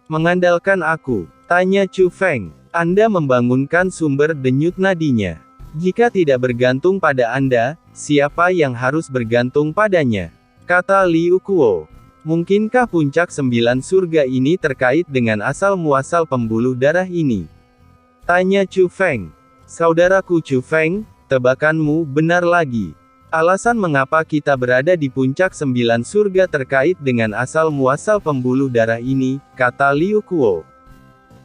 Mengandalkan aku? Tanya Chu Feng. Anda membangunkan sumber denyut nadinya. Jika tidak bergantung pada Anda, siapa yang harus bergantung padanya? Kata Liu Kuo. Mungkinkah puncak 9 surga ini terkait dengan asal-muasal pembuluh darah ini? Tanya Chu Feng. Saudaraku Chu Feng, tebakanmu benar lagi. Alasan mengapa kita berada di puncak 9 surga terkait dengan asal-muasal pembuluh darah ini, kata Liu Kuo.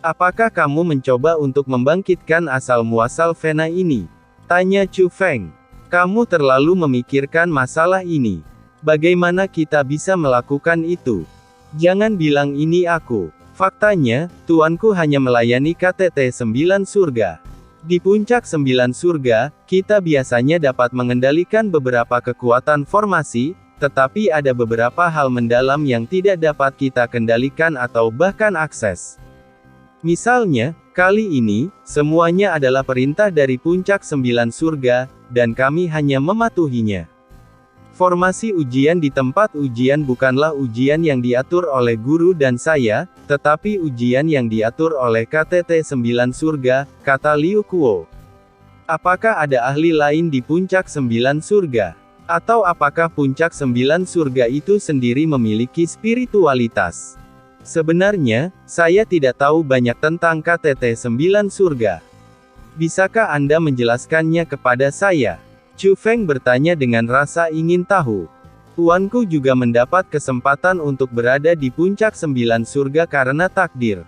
Apakah kamu mencoba untuk membangkitkan asal-muasal vena ini? Tanya Chu Feng. Kamu terlalu memikirkan masalah ini. Bagaimana kita bisa melakukan itu? Jangan bilang ini aku. Faktanya, tuanku hanya melayani KTT 9 surga. Di puncak 9 surga, kita biasanya dapat mengendalikan beberapa kekuatan formasi, tetapi ada beberapa hal mendalam yang tidak dapat kita kendalikan atau bahkan akses. Misalnya, kali ini, semuanya adalah perintah dari puncak 9 surga, dan kami hanya mematuhinya. Formasi ujian di tempat ujian bukanlah ujian yang diatur oleh guru dan saya, tetapi ujian yang diatur oleh KTT 9 surga, kata Liu Kuo. Apakah ada ahli lain di puncak 9 surga? Atau apakah puncak 9 surga itu sendiri memiliki spiritualitas? Sebenarnya, saya tidak tahu banyak tentang KTT 9 surga. Bisakah Anda menjelaskannya kepada saya? Chu Feng bertanya dengan rasa ingin tahu. Tuanku juga mendapat kesempatan untuk berada di puncak 9 surga karena takdir.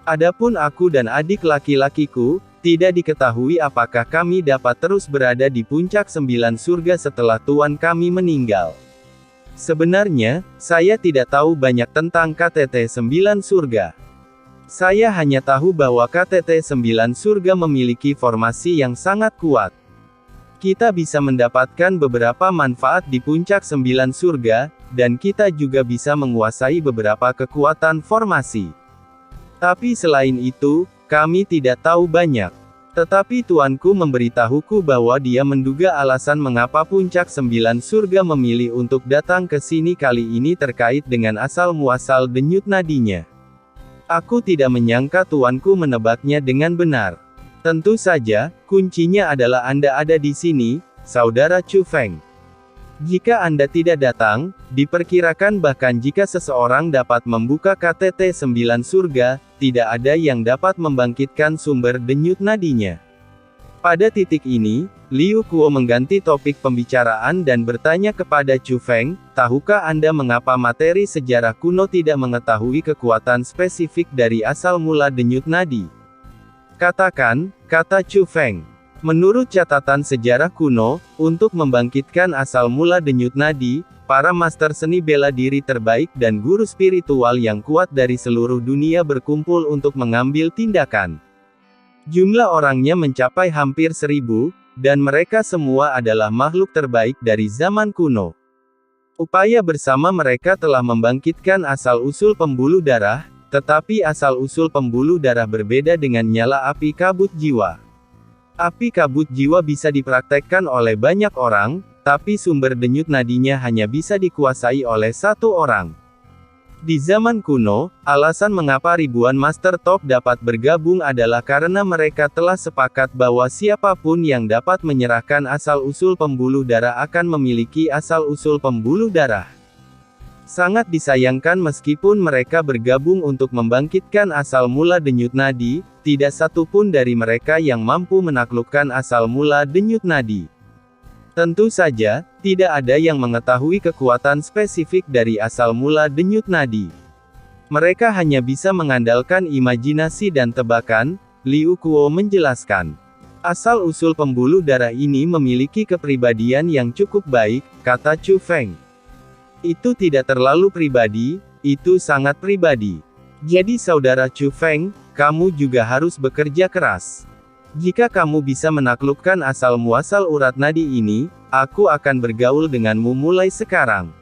Adapun aku dan adik laki-lakiku, tidak diketahui apakah kami dapat terus berada di puncak 9 surga setelah tuan kami meninggal. Sebenarnya, saya tidak tahu banyak tentang KTT 9 surga. Saya hanya tahu bahwa KTT 9 surga memiliki formasi yang sangat kuat. Kita bisa mendapatkan beberapa manfaat di puncak 9 surga, dan kita juga bisa menguasai beberapa kekuatan formasi. Tapi selain itu, kami tidak tahu banyak. Tetapi tuanku memberitahuku bahwa dia menduga alasan mengapa puncak 9 surga memilih untuk datang ke sini kali ini terkait dengan asal-muasal denyut nadinya. Aku tidak menyangka tuanku menebaknya dengan benar. Tentu saja, kuncinya adalah Anda ada di sini, Saudara Chu Feng. Jika Anda tidak datang, diperkirakan bahkan jika seseorang dapat membuka KTT 9 surga, tidak ada yang dapat membangkitkan sumber denyut nadinya. Pada titik ini, Liu Kuo mengganti topik pembicaraan dan bertanya kepada Chu Feng, tahukah Anda mengapa materi sejarah kuno tidak mengetahui kekuatan spesifik dari asal mula denyut nadi? Katakan, kata Chu Feng. Menurut catatan sejarah kuno, untuk membangkitkan asal mula denyut nadi, para master seni bela diri terbaik dan guru spiritual yang kuat dari seluruh dunia berkumpul untuk mengambil tindakan. Jumlah orangnya mencapai hampir 1000, dan mereka semua adalah makhluk terbaik dari zaman kuno. Upaya bersama mereka telah membangkitkan asal-usul pembuluh darah, tetapi asal-usul pembuluh darah berbeda dengan nyala api kabut jiwa. Api kabut jiwa bisa dipraktekkan oleh banyak orang, tapi sumber denyut nadinya hanya bisa dikuasai oleh satu orang. Di zaman kuno, alasan mengapa ribuan master top dapat bergabung adalah karena mereka telah sepakat bahwa siapapun yang dapat menyerahkan asal-usul pembuluh darah akan memiliki asal-usul pembuluh darah. Sangat disayangkan meskipun mereka bergabung untuk membangkitkan asal mula denyut nadi, tidak satu pun dari mereka yang mampu menaklukkan asal mula denyut nadi. Tentu saja, tidak ada yang mengetahui kekuatan spesifik dari asal mula denyut nadi. Mereka hanya bisa mengandalkan imajinasi dan tebakan, Liu Kuo menjelaskan. Asal-usul pembuluh darah ini memiliki kepribadian yang cukup baik, kata Chu Feng. Itu tidak terlalu pribadi, itu sangat pribadi. Jadi saudara Chu Feng, kamu juga harus bekerja keras. Jika kamu bisa menaklukkan asal-muasal urat nadi ini, aku akan bergaul denganmu mulai sekarang.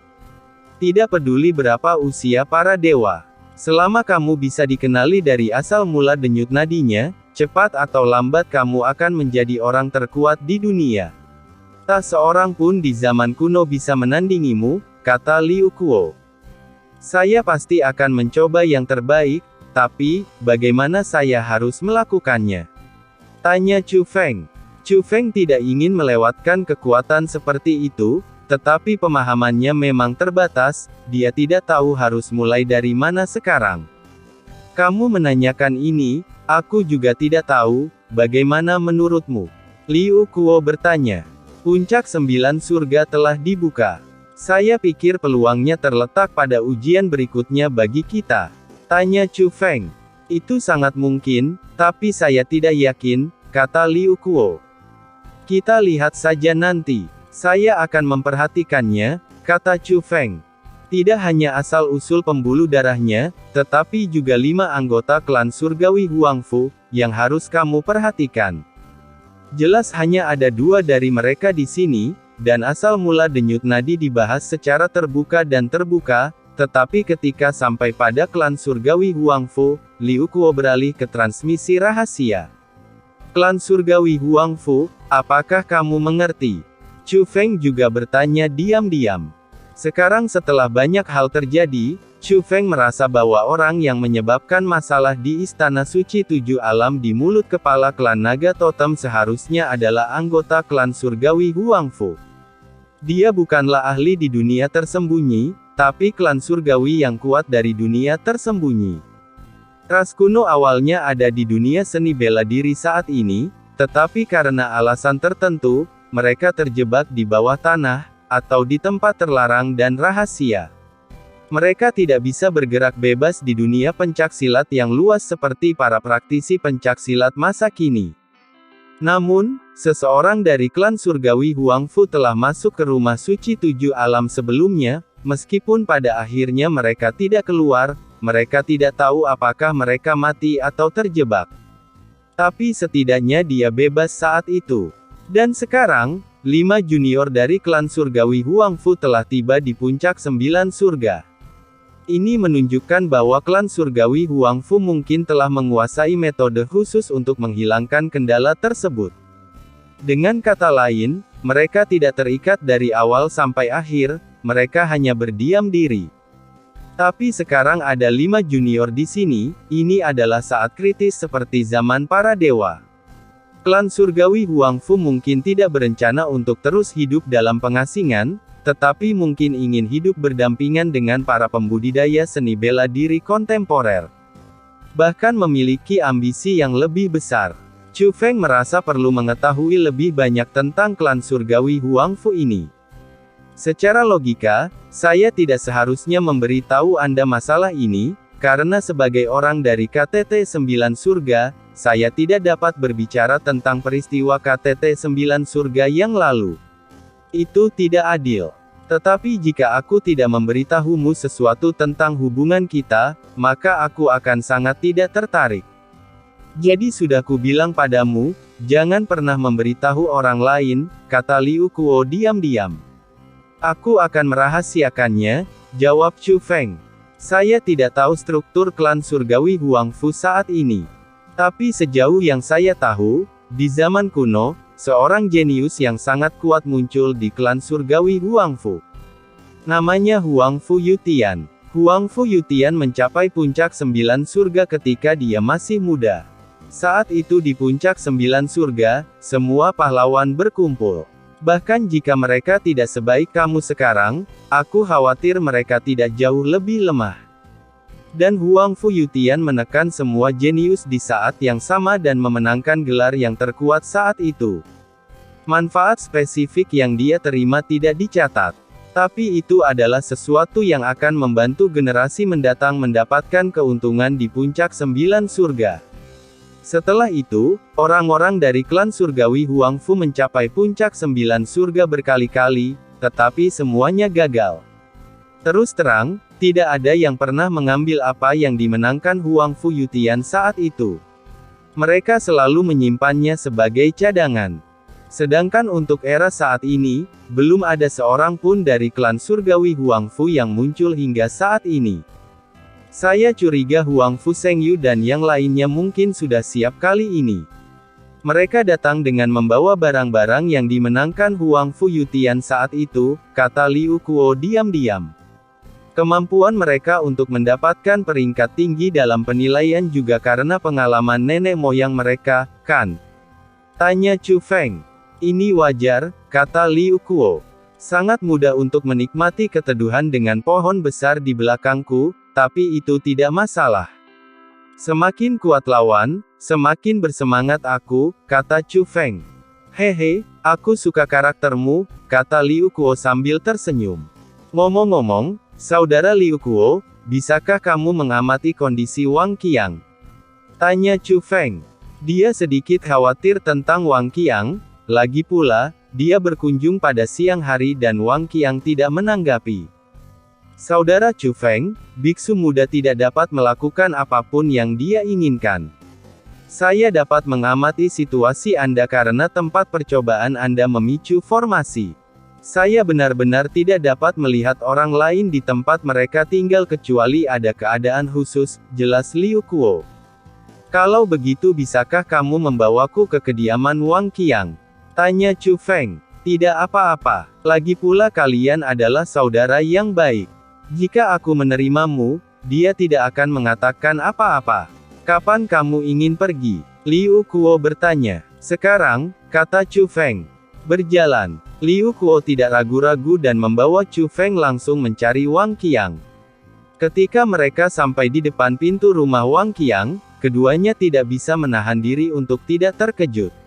Tidak peduli berapa usia para dewa. Selama kamu bisa dikenali dari asal mula denyut nadinya, cepat atau lambat kamu akan menjadi orang terkuat di dunia. Tak seorang pun di zaman kuno bisa menandingimu, kata Liu Kuo. Saya pasti akan mencoba yang terbaik, Tapi, bagaimana saya harus melakukannya? Tanya Chu Feng. Chu Feng tidak ingin melewatkan kekuatan seperti itu, tetapi pemahamannya memang terbatas, dia tidak tahu harus mulai dari mana sekarang. Kamu menanyakan ini, aku juga tidak tahu, bagaimana menurutmu? Liu Kuo bertanya. Puncak 9 surga telah dibuka. Saya pikir peluangnya terletak pada ujian berikutnya bagi kita. Tanya Chu Feng. Itu sangat mungkin, tapi saya tidak yakin, kata Liu Kuo. Kita lihat saja nanti. Saya akan memperhatikannya, kata Chu Feng. Tidak hanya asal-usul pembuluh darahnya, tetapi juga 5 anggota klan surgawi Huangfu, yang harus kamu perhatikan. Jelas hanya ada 2 dari mereka di sini, dan asal mula denyut nadi dibahas secara terbuka dan terbuka, tetapi ketika sampai pada klan surgawi Huangfu, Liu Kuo beralih ke transmisi rahasia. Klan surgawi Huangfu, apakah kamu mengerti? Chu Feng juga bertanya diam-diam. Sekarang setelah banyak hal terjadi, Chu Feng merasa bahwa orang yang menyebabkan masalah di Istana Suci 7 Alam di mulut kepala klan Naga Totem seharusnya adalah anggota klan surgawi Huangfu. Dia bukanlah ahli di dunia tersembunyi, tapi klan surgawi yang kuat dari dunia tersembunyi. Ras kuno awalnya ada di dunia seni bela diri saat ini, tetapi karena alasan tertentu, mereka terjebak di bawah tanah, atau di tempat terlarang dan rahasia. Mereka tidak bisa bergerak bebas di dunia pencaksilat yang luas seperti para praktisi pencaksilat masa kini. Namun, seseorang dari klan surgawi Huangfu telah masuk ke rumah suci 7 alam sebelumnya, meskipun pada akhirnya mereka tidak keluar, mereka tidak tahu apakah mereka mati atau terjebak. Tapi setidaknya dia bebas saat itu. Dan sekarang, 5 junior dari klan surgawi Huangfu telah tiba di puncak 9 surga. Ini menunjukkan bahwa klan surgawi Huangfu mungkin telah menguasai metode khusus untuk menghilangkan kendala tersebut. Dengan kata lain, mereka tidak terikat dari awal sampai akhir, mereka hanya berdiam diri. Tapi sekarang ada 5 junior di sini, ini adalah saat kritis seperti zaman para dewa. Klan surgawi Huangfu mungkin tidak berencana untuk terus hidup dalam pengasingan, tetapi mungkin ingin hidup berdampingan dengan para pembudidaya seni bela diri kontemporer. Bahkan memiliki ambisi yang lebih besar. Chu Feng merasa perlu mengetahui lebih banyak tentang klan surgawi Huangfu ini. Secara logika, saya tidak seharusnya memberitahu Anda masalah ini, karena sebagai orang dari KTT 9 Surga, saya tidak dapat berbicara tentang peristiwa KTT 9 Surga yang lalu. Itu tidak adil. Tetapi jika aku tidak memberitahumu sesuatu tentang hubungan kita, maka aku akan sangat tidak tertarik. Jadi sudah kubilang padamu, jangan pernah memberitahu orang lain, kata Liu Kuo diam-diam. Aku akan merahasiakannya, jawab Chu Feng. Saya tidak tahu struktur klan surgawi Huangfu saat ini. Tapi sejauh yang saya tahu, di zaman kuno, seorang jenius yang sangat kuat muncul di klan surgawi Huangfu. Namanya Huangfu Yutian. Huangfu Yutian mencapai puncak 9 surga ketika dia masih muda. Saat itu di puncak 9 surga, semua pahlawan berkumpul. Bahkan jika mereka tidak sebaik kamu sekarang, aku khawatir mereka tidak jauh lebih lemah. Dan Huangfu Yutian menekan semua jenius di saat yang sama dan memenangkan gelar yang terkuat saat itu. Manfaat spesifik yang dia terima tidak dicatat. Tapi itu adalah sesuatu yang akan membantu generasi mendatang mendapatkan keuntungan di puncak 9 surga. Setelah itu, orang-orang dari klan surgawi Huangfu mencapai puncak 9 surga berkali-kali, tetapi semuanya gagal. Terus terang, tidak ada yang pernah mengambil apa yang dimenangkan Huangfu Yutian saat itu. Mereka selalu menyimpannya sebagai cadangan. Sedangkan untuk era saat ini, belum ada seorang pun dari klan surgawi Huangfu yang muncul hingga saat ini. Saya curiga Huangfu Shengyu dan yang lainnya mungkin sudah siap kali ini. Mereka datang dengan membawa barang-barang yang dimenangkan Huangfu Yutian saat itu, kata Liu Kuo diam-diam. Kemampuan mereka untuk mendapatkan peringkat tinggi dalam penilaian juga karena pengalaman nenek moyang mereka, kan? Tanya Chu Feng. Ini wajar, kata Liu Kuo. Sangat mudah untuk menikmati keteduhan dengan pohon besar di belakangku, tapi itu tidak masalah. Semakin kuat lawan, semakin bersemangat aku, kata Chu Feng. Hehe, aku suka karaktermu, kata Liu Kuo sambil tersenyum. Ngomong-ngomong, saudara Liu Kuo, bisakah kamu mengamati kondisi Wang Qiang? Tanya Chu Feng. Dia sedikit khawatir tentang Wang Qiang, lagi pula, dia berkunjung pada siang hari dan Wang Qiang tidak menanggapi. Saudara Chu Feng, biksu muda tidak dapat melakukan apapun yang dia inginkan. Saya dapat mengamati situasi Anda karena tempat percobaan Anda memicu formasi. Saya benar-benar tidak dapat melihat orang lain di tempat mereka tinggal kecuali ada keadaan khusus, jelas Liu Kuo. Kalau begitu bisakah kamu membawaku ke kediaman Wang Qiang? Tanya Chu Feng. Tidak apa-apa, lagi pula kalian adalah saudara yang baik. Jika aku menerimamu, dia tidak akan mengatakan apa-apa. Kapan kamu ingin pergi? Liu Kuo bertanya. Sekarang, kata Chu Feng. Berjalan. Liu Kuo tidak ragu-ragu dan membawa Chu Feng langsung mencari Wang Qiang. Ketika mereka sampai di depan pintu rumah Wang Qiang, keduanya tidak bisa menahan diri untuk tidak terkejut.